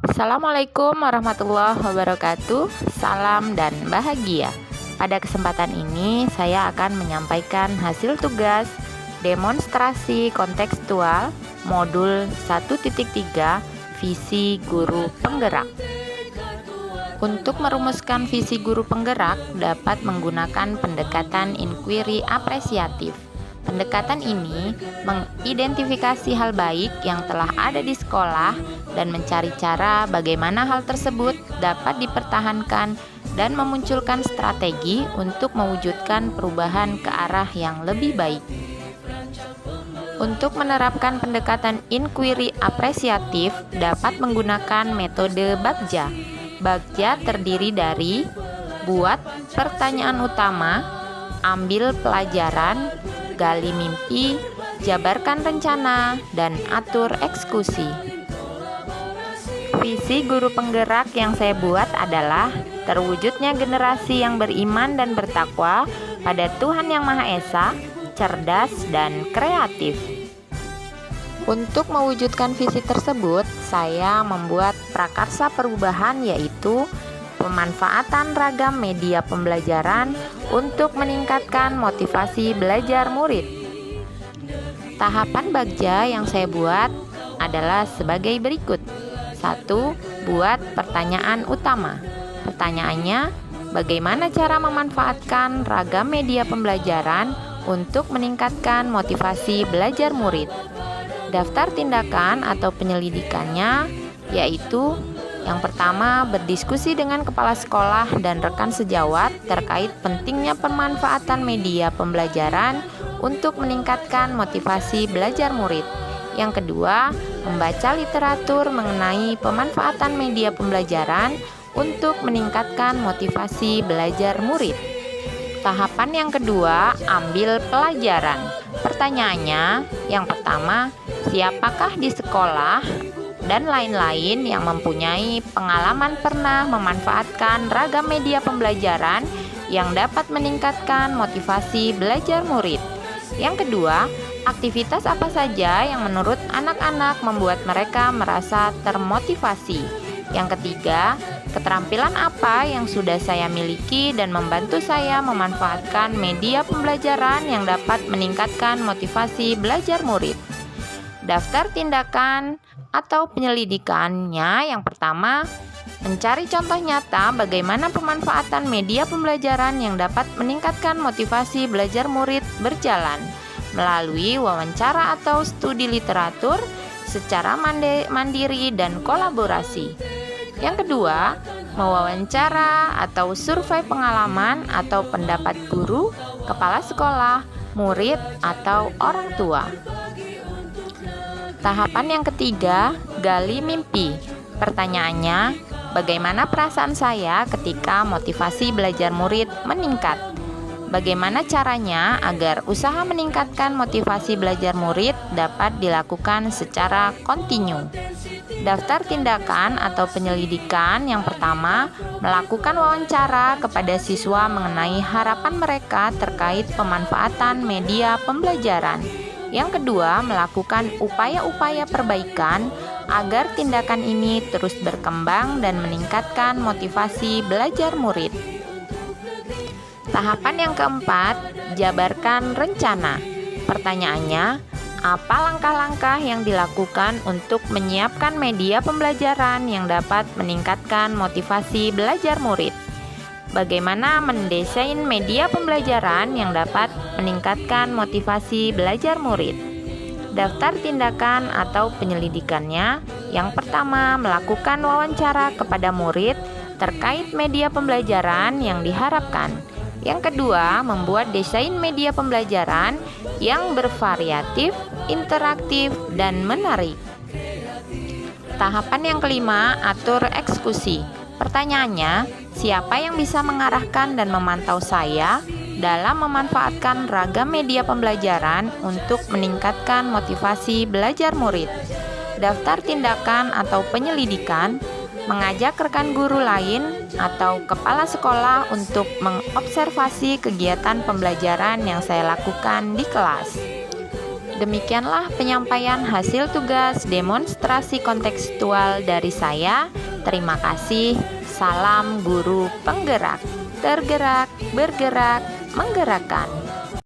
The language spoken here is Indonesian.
Assalamualaikum warahmatullahi wabarakatuh. Salam dan bahagia. Pada kesempatan ini saya akan menyampaikan hasil tugas demonstrasi kontekstual modul 1.3 visi guru penggerak. Untuk merumuskan visi guru penggerak dapat menggunakan pendekatan inquiry apresiatif. Pendekatan ini mengidentifikasi hal baik yang telah ada di sekolah dan mencari cara bagaimana hal tersebut dapat dipertahankan dan memunculkan strategi untuk mewujudkan perubahan ke arah yang lebih baik. Untuk menerapkan pendekatan inquiry apresiatif dapat menggunakan metode Bagja. Bagja terdiri dari buat pertanyaan utama, ambil pelajaran, gali mimpi, jabarkan rencana, dan atur eksekusi. Visi guru penggerak yang saya buat adalah terwujudnya generasi yang beriman dan bertakwa pada Tuhan Yang Maha Esa, cerdas, dan kreatif. Untuk mewujudkan visi tersebut, saya membuat prakarsa perubahan, yaitu pemanfaatan ragam media pembelajaran untuk meningkatkan motivasi belajar murid. Tahapan Bagja yang saya buat adalah sebagai berikut. 1. Buat pertanyaan utama. Pertanyaannya, bagaimana cara memanfaatkan ragam media pembelajaran untuk meningkatkan motivasi belajar murid? Daftar tindakan atau penyelidikannya yaitu yang pertama, berdiskusi dengan kepala sekolah dan rekan sejawat terkait pentingnya pemanfaatan media pembelajaran untuk meningkatkan motivasi belajar murid. Yang kedua, membaca literatur mengenai pemanfaatan media pembelajaran untuk meningkatkan motivasi belajar murid. Tahapan yang kedua, ambil pelajaran. Pertanyaannya, yang pertama, siapakah di sekolah dan lain-lain yang mempunyai pengalaman pernah memanfaatkan ragam media pembelajaran yang dapat meningkatkan motivasi belajar murid. Yang kedua, aktivitas apa saja yang menurut anak-anak membuat mereka merasa termotivasi. Yang ketiga, keterampilan apa yang sudah saya miliki dan membantu saya memanfaatkan media pembelajaran yang dapat meningkatkan motivasi belajar murid. Daftar tindakan atau penyelidikannya yang pertama, mencari contoh nyata bagaimana pemanfaatan media pembelajaran yang dapat meningkatkan motivasi belajar murid berjalan melalui wawancara atau studi literatur secara mandiri dan kolaborasi. Yang kedua, mewawancara atau survei pengalaman atau pendapat guru, kepala sekolah, murid, atau orang tua. Tahapan yang ketiga, gali mimpi. Pertanyaannya, bagaimana perasaan saya ketika motivasi belajar murid meningkat? Bagaimana caranya agar usaha meningkatkan motivasi belajar murid dapat dilakukan secara kontinu? Daftar tindakan atau penyelidikan yang pertama, melakukan wawancara kepada siswa mengenai harapan mereka terkait pemanfaatan media pembelajaran. Yang kedua, melakukan upaya-upaya perbaikan agar tindakan ini terus berkembang dan meningkatkan motivasi belajar murid. Tahapan yang keempat, jabarkan rencana. Pertanyaannya, apa langkah-langkah yang dilakukan untuk menyiapkan media pembelajaran yang dapat meningkatkan motivasi belajar murid? Bagaimana mendesain media pembelajaran yang dapat meningkatkan motivasi belajar murid? Daftar tindakan atau penyelidikannya. Yang pertama, melakukan wawancara kepada murid terkait media pembelajaran yang diharapkan. Yang kedua, membuat desain media pembelajaran yang bervariatif, interaktif, dan menarik. Tahapan yang kelima, atur eksekusi. Pertanyaannya, siapa yang bisa mengarahkan dan memantau saya dalam memanfaatkan ragam media pembelajaran untuk meningkatkan motivasi belajar murid? Daftar tindakan atau penyelidikan, mengajak rekan guru lain atau kepala sekolah untuk mengobservasi kegiatan pembelajaran yang saya lakukan di kelas. Demikianlah penyampaian hasil tugas demonstrasi kontekstual dari saya. Terima kasih. Salam guru penggerak. Tergerak, bergerak, menggerakkan.